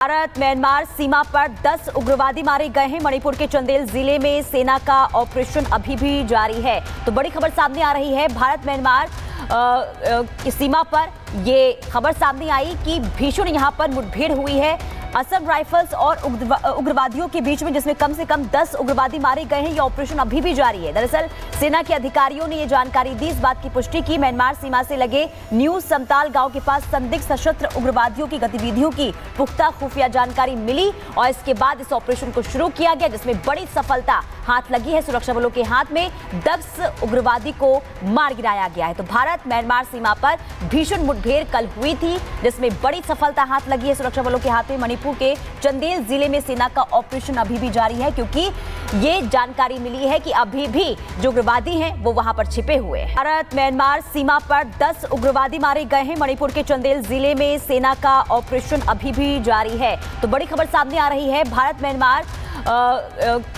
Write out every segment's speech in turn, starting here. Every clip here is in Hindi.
भारत म्यांमार सीमा पर 10 उग्रवादी मारे गए हैं। मणिपुर के चंदेल जिले में सेना का ऑपरेशन अभी भी जारी है। तो बड़ी खबर सामने आ रही है। भारत म्यांमार की सीमा पर ये खबर सामने आई कि भीषण यहां पर मुठभेड़ हुई है असम राइफल्स और उग्रवादियों के बीच में, जिसमें कम से कम 10 उग्रवादी मारे गए हैं। ये ऑपरेशन अभी भी जारी है। दरअसल सेना के अधिकारियों ने ये जानकारी दी, इस बात की पुष्टि की। म्यांमार सीमा से लगे न्यू समताल गांव के पास संदिग्ध सशस्त्र उग्रवादियों की गतिविधियों की पुख्ता खुफिया जानकारी मिली और इसके बाद इस ऑपरेशन को शुरू किया गया, जिसमें बड़ी सफलता हाथ लगी है। सुरक्षा बलों के हाथ में 10 उग्रवादी को मार गिराया गया है। तो भारत म्यांमार सीमा पर भीषण मुठभेड़ कल हुई थी, जिसमें बड़ी सफलता हाथ लगी है सुरक्षा बलों के हाथ में। मणिपुर के चंदेल जिले में सेना का ऑपरेशन अभी भी जारी है, क्योंकि ये जानकारी मिली है कि अभी भी जो उग्रवादी हैं वो वहां पर छिपे हुए हैं। भारत म्यांमार सीमा पर 10 उग्रवादी मारे गए हैं। मणिपुर के चंदेल जिले में सेना का ऑपरेशन अभी भी जारी है। तो बड़ी खबर सामने आ रही है। भारत म्यांमार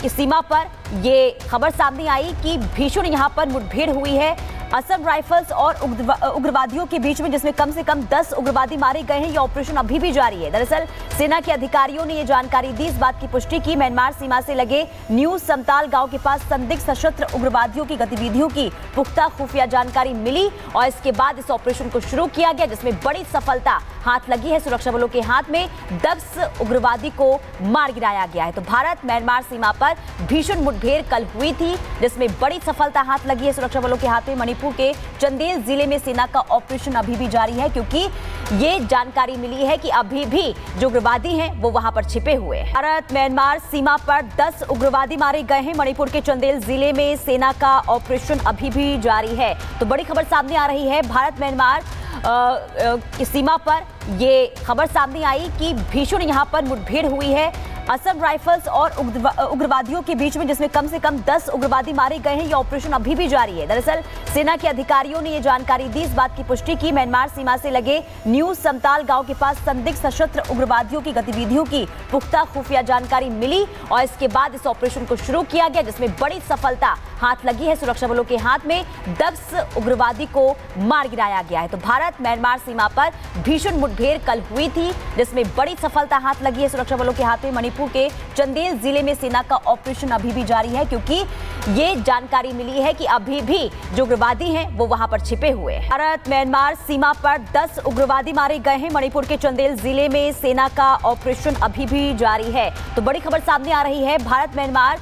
की सीमा पर ये खबर सामने आई कि भीषण यहां पर मुठभेड़ हुई है असम राइफल्स और उग्रवादियों के बीच में, जिसमें कम से कम 10 उग्रवादी मारे गए हैं। ये ऑपरेशन अभी भी जारी है। दरअसल सेना के अधिकारियों ने ये जानकारी दी, इस बात की पुष्टि की। म्यांमार सीमा से लगे न्यू समताल गांव के पास संदिग्ध सशस्त्र उग्रवादियों की गतिविधियों की पुख्ता खुफिया जानकारी मिली और इसके बाद इस ऑपरेशन को शुरू किया गया, जिसमें बड़ी सफलता हाथ लगी है। सुरक्षा बलों के हाथ में 10 उग्रवादी को मार गिराया गया है। तो भारत म्यांमार सीमा पर भीषण मुठभेड़ कल हुई थी, जिसमें बड़ी सफलता हाथ लगी है सुरक्षा बलों के हाथ में। मणिपुर के चंदेल जिले में सेना का ऑपरेशन अभी भी जारी है, क्योंकि ये जानकारी मिली है कि अभी भी जो उग्रवादी हैं वो वहां पर छिपे हुए हैं। भारत म्यांमार सीमा पर 10 उग्रवादी मारे गए हैं। मणिपुर के चंदेल जिले में सेना का ऑपरेशन अभी भी जारी है। तो बड़ी खबर सामने आ रही है। भारत म्यांमार की सीमा पर ये खबर सामने आई कि भीषण यहां पर मुठभेड़ हुई है असम राइफल्स और उग्रवादियों के बीच में, जिसमें कम से कम 10 उग्रवादी मारे गए हैं। ये ऑपरेशन अभी भी जारी है। दरअसल सेना के अधिकारियों ने ये जानकारी दी, इस बात की पुष्टि की। म्यांमार सीमा से लगे न्यू समताल गांव के पास संदिग्ध सशस्त्र उग्रवादियों की गतिविधियों की पुख्ता खुफिया जानकारी मिली और इसके बाद इस ऑपरेशन को शुरू किया गया, जिसमें बड़ी सफलता हाथ लगी है। सुरक्षा बलों के हाथ में 10 उग्रवादी को मार गिराया गया है। तो भारत म्यांमार सीमा पर भीषण मुठभेड़ कल हुई थी, जिसमें बड़ी सफलता हाथ लगी है सुरक्षा बलों के हाथ में। मणिपुर के चंदेल जिले में सेना का ऑपरेशन अभी भी जारी है, क्योंकि ये जानकारी मिली है कि अभी भी जो उग्रवादी हैं वो वहां पर छिपे हुए हैं। भारत म्यांमार सीमा पर 10 उग्रवादी मारे गए हैं। मणिपुर के चंदेल जिले में सेना का ऑपरेशन अभी भी जारी है। तो बड़ी खबर सामने आ रही है। भारत म्यांमार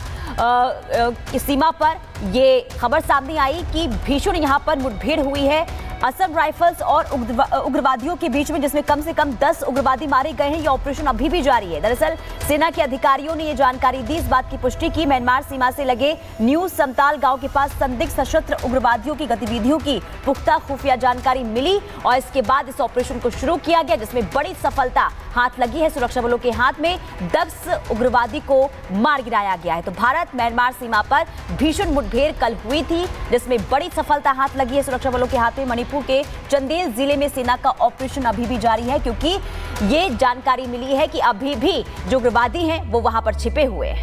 की सीमा पर ये खबर सामने आई कि भीषण यहां पर मुठभेड़ हुई है असम राइफल्स और उग्रवादियों के बीच में, जिसमें कम से कम 10 उग्रवादी मारे गए हैं। ये ऑपरेशन अभी भी जारी है। दरअसल सेना के अधिकारियों ने ये जानकारी दी, इस बात की पुष्टि की। म्यांमार सीमा से लगे न्यू समताल गांव के पास संदिग्ध सशस्त्र उग्रवादियों की गतिविधियों की पुख्ता खुफिया जानकारी मिली और इसके बाद इस ऑपरेशन को शुरू किया गया, जिसमें बड़ी सफलता हाथ लगी है। सुरक्षा बलों के हाथ में 10 उग्रवादी को मार गिराया गया है। तो भारत म्यांमार सीमा पर भीषण मुठभेड़ कल हुई थी, जिसमें बड़ी सफलता हाथ लगी है सुरक्षा बलों के हाथ में। मणिपुर के चंदेल जिले में सेना का ऑपरेशन अभी भी जारी है, क्योंकि ये जानकारी मिली है कि अभी भी जो उग्रवादी हैं वो वहां पर छिपे हुए हैं।